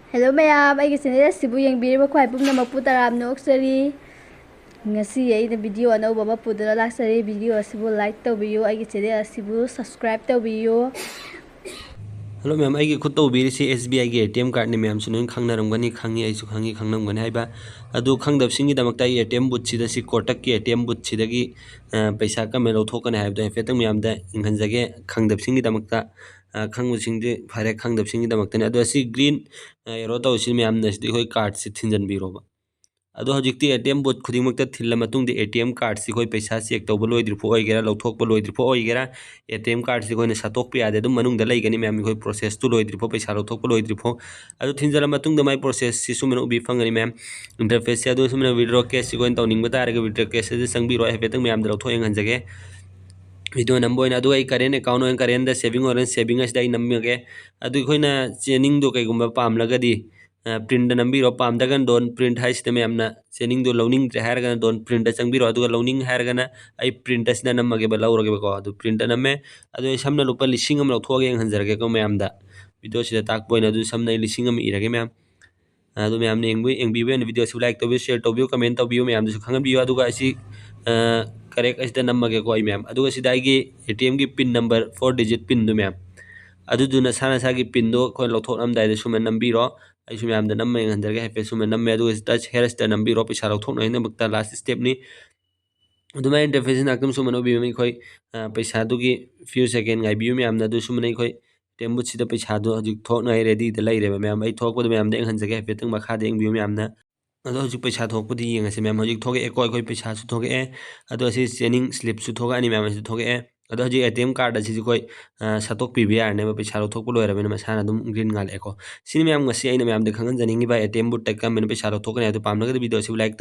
Hello mayam, ay channel asibu yengbiriba khwai pumnamapu taramna oksari. Ngasi aina video anauba ama pudala laksari video asibu like tawbiyo, ay channel asibu subscribe tawbiyo. Hello ma'am, I get to be SBI ATM card ni ma'am suno khang na ramgani khangi ai su khangi khang nam gani haiba adu khang dab singi damak tai ATM but chida si kotak ki ATM but chida gi paisa ka melo thok na haibda fe tang ma'am da inghan jage khang dab singi damak ta khang bu sing de phare khang dab singi damak ta adu si green ero ta usi ma'am na si hoi card si thinjan bi roba ado hojikti ATM bot khudimak ta thilla matung de ATM card si koi paisa check to boloi dir pho oigera lawthok boloi dir pho oigera ATM card si koi na satok pi ade dum manung da lai gani ma'am koi process tu loi dir pho paisa lawthok boloi dir pho ado thinjala matung da mai process si sumen ubi phangani ma'am interface ya do sumen withdraw cash si koi tawning ba tare ga withdraw cash se sang bi ro he petang ma'am da lawthok engan jage video number ina adu ai current account or current da saving or saving as dai nammage adu khoi na chening do kai gumba pam lagadi print number ro pam dagan don print hai sistem amna chening do loaning tre har gan don print da chang biro adu loaning har gan ai print as na nammage ba lawroge ba ko adu print namme adu samna lupa lising am lawthoge ang hanjarge ko me amda video sida tak boina adu samna lising am irage me am adu me amne engbi ben video su like to be share to be comment to be me am su khangan bi adu ga si correct as the nammage ko ai me am adu sida gi ATM gi pin number 4 digit pin do me am adu duna sana sa gi pin do ko lawthok am dai de sumen nambiro ai su me am da namme hanjarge he pe sumen namme adu touch here sta nambiro pisa lawthok no ina bakta last step ni aduma interface na kam sumen obi me khoi paisa du gi few second ngai bi me am na du sumen khoi tembu sida paisa do hojik thok nai ready de lai re me am ai thok ko me am de hanjarge he pe tang makha de bi me am na ado hojik paisa thok pudi yenga se me am hojik thoke e koi paisa su thoke e ado asi chening slip su thoka ani me am su thoke e ado hojik ATM card asi koi satok PBR ne paisa thok pu loira me masana dum green ngal eko sini me am ngasi ai me am de khangan janingi ba ATM but tak kam me paisa thok ne ado pamna ga video si like